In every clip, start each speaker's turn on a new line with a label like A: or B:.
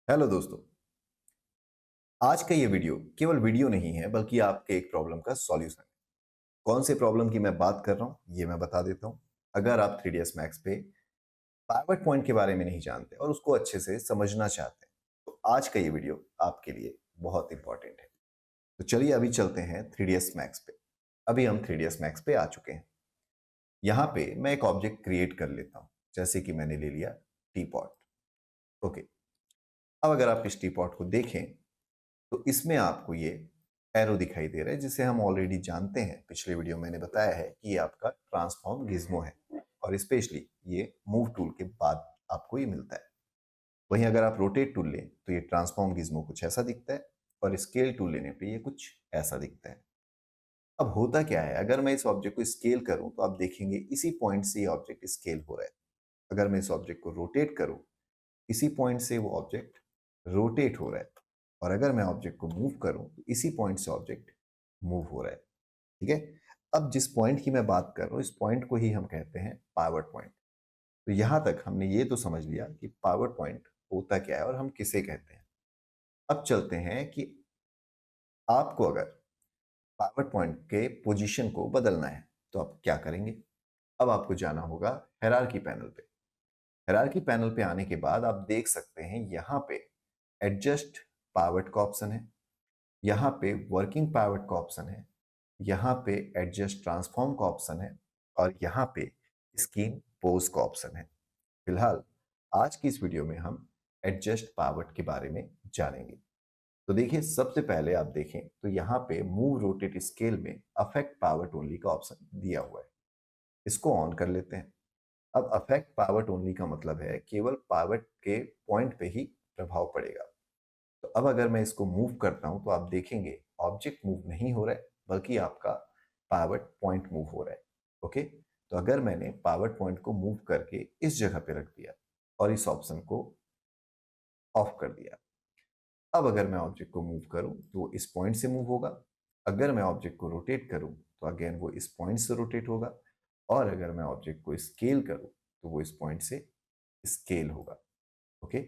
A: Hello दोस्तों। आज का ये वीडियो केवल वीडियो नहीं है बल्कि आपके एक प्रॉब्लम का सॉल्यूशन है। कौन से प्रॉब्लम की मैं बात कर रहा हूं ये मैं बता देता हूं। अगर आप 3ds मैक्स पे पावर पॉइंट के बारे में नहीं जानते और उसको अच्छे से समझना चाहते हैं तो आज का ये वीडियो आपके लिए बहुत इंपॉर्टेंट है। तो चलिए अभी चलते हैं 3ds मैक्स पे। अभी हम 3ds मैक्स पे आ चुके हैं। यहाँ पे मैं एक ऑब्जेक्ट क्रिएट कर लेता हूं, जैसे कि मैंने ले लिया टी पॉट। ओके, अब अगर आप इस टी पॉट को देखें तो इसमें आपको ये एरो दिखाई दे रहा है जिसे हम ऑलरेडी जानते हैं। पिछले वीडियो में मैंने बताया है कि ये आपका ट्रांसफॉर्म गिज्मो है और स्पेशली ये मूव टूल के बाद आपको ये मिलता है। वहीं अगर आप रोटेट टूल लें तो ये ट्रांसफॉर्म गिज्मो कुछ ऐसा दिखता है और स्केल टूल लेने पे ये कुछ ऐसा दिखता है। अब होता क्या है, अगर मैं इस ऑब्जेक्ट को स्केल करूं तो आप देखेंगे इसी पॉइंट से ये ऑब्जेक्ट स्केल हो रहा है। अगर मैं इस ऑब्जेक्ट को रोटेट करूं, इसी पॉइंट से वो ऑब्जेक्ट रोटेट हो रहा है। और अगर मैं ऑब्जेक्ट को मूव करूं तो इसी पॉइंट से ऑब्जेक्ट मूव हो रहा है। ठीक है। अब जिस पॉइंट की मैं बात कर रहा हूं इस पॉइंट को ही हम कहते हैं पावर पॉइंट। तो यहां तक हमने ये तो समझ लिया कि पावर पॉइंट होता क्या है और हम किसे कहते हैं। अब चलते हैं कि आपको अगर पावर पॉइंट के पोजीशन को बदलना है तो आप क्या करेंगे। अब आपको जाना होगा हायरार्की पैनल पे। हायरार्की पैनल पे आने के बाद आप देख सकते हैं यहाँ पे एडजस्ट पावर्ट का ऑप्शन है, यहाँ पे वर्किंग पावर्ट का ऑप्शन है, यहाँ पे एडजस्ट ट्रांसफॉर्म का ऑप्शन है और यहाँ पे स्कीम पोज का ऑप्शन है। फिलहाल आज की इस वीडियो में हम एडजस्ट पावर्ट के बारे में जानेंगे। तो देखिए, सबसे पहले आप देखें तो यहाँ पे मूव रोटेट स्केल में अफेक्ट पावर्ट ओनली का ऑप्शन दिया हुआ है। इसको ऑन कर लेते हैं। अब अफेक्ट पावर्ट ओनली का मतलब है केवल पावर्ट के पॉइंट पे ही प्रभाव पड़ेगा। तो अब अगर मैं इसको मूव करता हूं तो आप देखेंगे ऑब्जेक्ट मूव नहीं हो रहा है बल्कि आपका पावर्ट पॉइंट मूव हो रहा है। ओके, तो अगर मैंने पावर्ट पॉइंट को मूव करके इस जगह पे रख दिया और इस ऑप्शन को ऑफ कर दिया, अब अगर मैं ऑब्जेक्ट को मूव करूं तो इस पॉइंट से मूव होगा। अगर मैं ऑब्जेक्ट को रोटेट करूं तो अगेन वो इस पॉइंट से रोटेट होगा और अगर मैं ऑब्जेक्ट को स्केल करूं तो वो इस पॉइंट से स्केल होगा। ओके,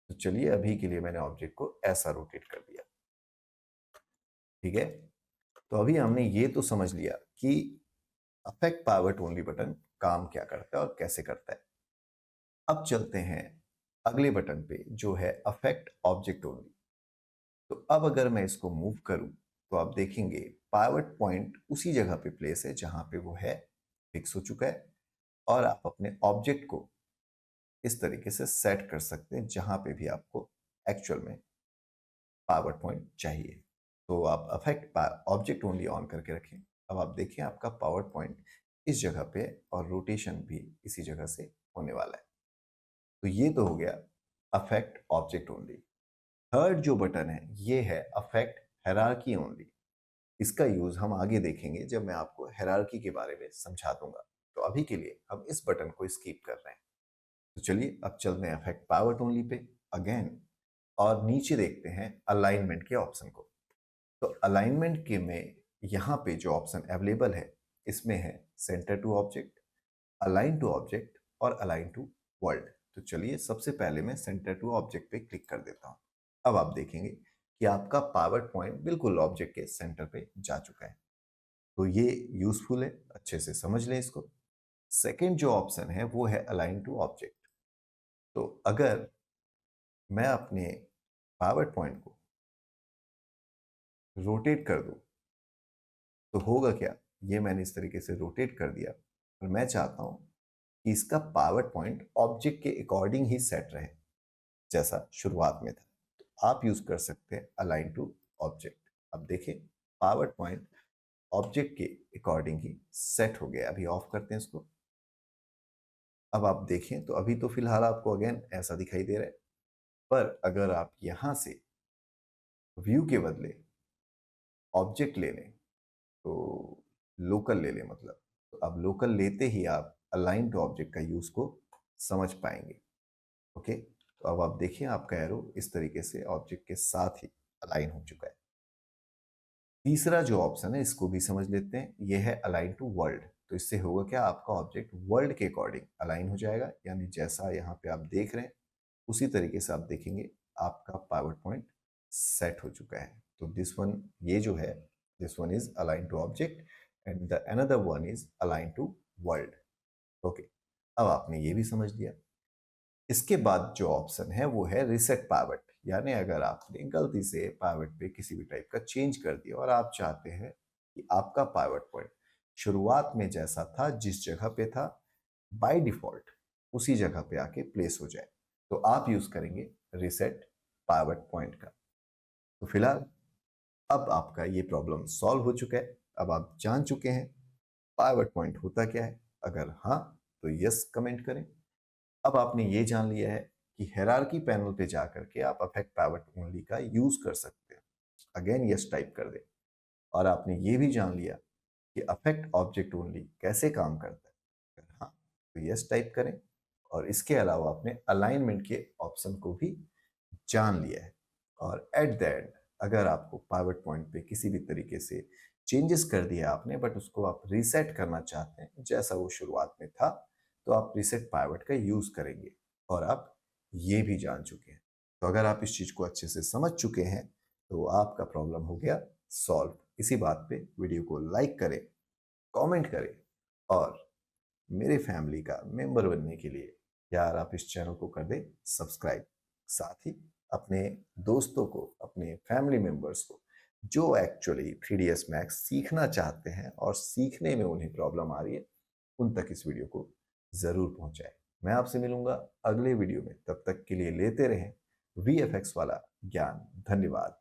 A: तो चलिए अभी के लिए मैंने ऑब्जेक्ट को ऐसा रोटेट कर दिया। ठीक है, तो अभी हमने ये तो समझ लिया कि अफेक्ट पावर्ट ओनली बटन काम क्या करता है और कैसे करता है। अब चलते हैं अगले बटन पे जो है अफेक्ट ऑब्जेक्ट ओनली। तो अब अगर मैं इसको मूव करूं तो आप देखेंगे पावर्ट पॉइंट उसी जगह पे प्लेस है जहां पे वो है, फिक्स हो चुका है। और आप अपने ऑब्जेक्ट को इस तरीके से सेट कर सकते हैं जहां पे भी आपको एक्चुअल में पावर पॉइंट चाहिए। तो आप अफेक्ट ऑब्जेक्ट ओनली ऑन करके रखें। अब आप देखिए आपका पावर पॉइंट इस जगह पे है और रोटेशन भी इसी जगह से होने वाला है। तो ये तो हो गया अफेक्ट ऑब्जेक्ट ओनली। थर्ड जो बटन है ये है अफेक्ट हायरार्की ओनली। इसका यूज हम आगे देखेंगे जब मैं आपको हायरार्की के बारे में समझा दूंगा। तो अभी के लिए हम इस बटन को स्किप कर रहे हैं। तो चलिए अब चलते हैं affect power only pay again और नीचे देखते हैं अलाइनमेंट के ऑप्शन को। तो अलाइनमेंट के में यहाँ पे जो ऑप्शन अवेलेबल है इसमें है centre to object, align to object और अलाइन टू वर्ल्ड। तो चलिए सबसे पहले मैं सेंटर टू ऑब्जेक्ट पे क्लिक कर देता हूँ। अब आप देखेंगे कि आपका पावर पॉइंट बिल्कुल ऑब्जेक्ट के सेंटर पे जा चुका है। तो ये यूजफुल है, अच्छे से समझ लें इसको। सेकेंड जो ऑप्शन है वो है अलाइन टू ऑब्जेक्ट। तो अगर मैं अपने पावर पॉइंट को रोटेट कर दूं तो होगा क्या, ये मैंने इस तरीके से रोटेट कर दिया और मैं चाहता हूं कि इसका पावर पॉइंट ऑब्जेक्ट के अकॉर्डिंग ही सेट रहे जैसा शुरुआत में था। तो आप यूज कर सकते हैं अलाइन टू ऑब्जेक्ट। अब देखिए पावर पॉइंट ऑब्जेक्ट के अकॉर्डिंग ही सेट हो गया। अभी ऑफ करते हैं इसको। अब आप देखें तो अभी तो फिलहाल आपको अगेन ऐसा दिखाई दे रहा है, पर अगर आप यहां से व्यू के बदले ऑब्जेक्ट ले लें तो लोकल ले लें मतलब, तो अब लोकल लेते ही आप अलाइन टू ऑब्जेक्ट का यूज को समझ पाएंगे। ओके, तो अब आप देखिए आपका एरो इस तरीके से ऑब्जेक्ट के साथ ही अलाइन हो चुका है। तीसरा जो ऑप्शन है इसको भी समझ लेते हैं, यह है अलाइन टू वर्ल्ड। तो इससे होगा क्या, आपका ऑब्जेक्ट वर्ल्ड के अकॉर्डिंग अलाइन हो जाएगा, यानी जैसा यहाँ पे आप देख रहे हैं उसी तरीके से आप देखेंगे आपका पाइवट पॉइंट सेट हो चुका है। तो दिस वन, ये जो है, this one is align to object and the another one is align to world. Okay, अब आपने ये भी समझ लिया। इसके बाद जो ऑप्शन है वो है रिसेट पाइवट, यानी अगर आपने गलती से पाइवट पे किसी भी टाइप का चेंज कर दिया और आप चाहते हैं कि आपका पाइवट पॉइंट शुरुआत में जैसा था, जिस जगह पे था, बाय डिफॉल्ट उसी जगह पे आके प्लेस हो जाए, तो आप यूज करेंगे रिसेट पाइवट पॉइंट का। तो फिलहाल अब आपका ये प्रॉब्लम सॉल्व हो चुका है। अब आप जान चुके हैं पाइवट पॉइंट होता क्या है। अगर हाँ तो यस कमेंट करें। अब आपने ये जान लिया है कि हायरार्की पैनल पे जाकर के आप अफेक्ट पाइवट ओनली का यूज कर सकते हैं। अगेन यस टाइप कर दें। और आपने ये भी जान लिया कि अफेक्ट ऑब्जेक्ट ओनली कैसे काम करता है। अगर हाँ तो यस टाइप करें। और इसके अलावा आपने अलाइनमेंट के ऑप्शन को भी जान लिया है। और एट द एंड अगर आपको पाइवट पॉइंट पे किसी भी तरीके से चेंजेस कर दिया आपने, बट उसको आप रीसेट करना चाहते हैं जैसा वो शुरुआत में था, तो आप रीसेट पाइवट का यूज करेंगे। और आप ये भी जान चुके हैं। तो अगर आप इस चीज को अच्छे से समझ चुके हैं तो आपका प्रॉब्लम हो गया सॉल्व। इसी बात पे वीडियो को लाइक करें, कमेंट करें और मेरे फैमिली का मेंबर बनने के लिए यार आप इस चैनल को कर दें सब्सक्राइब। साथ ही अपने दोस्तों को, अपने फैमिली मेंबर्स को जो एक्चुअली 3ds मैक्स सीखना चाहते हैं और सीखने में उन्हें प्रॉब्लम आ रही है, उन तक इस वीडियो को जरूर पहुंचाएं। मैं आपसे मिलूंगा अगले वीडियो में, तब तक के लिए लेते रहें VFX वाला ज्ञान। धन्यवाद।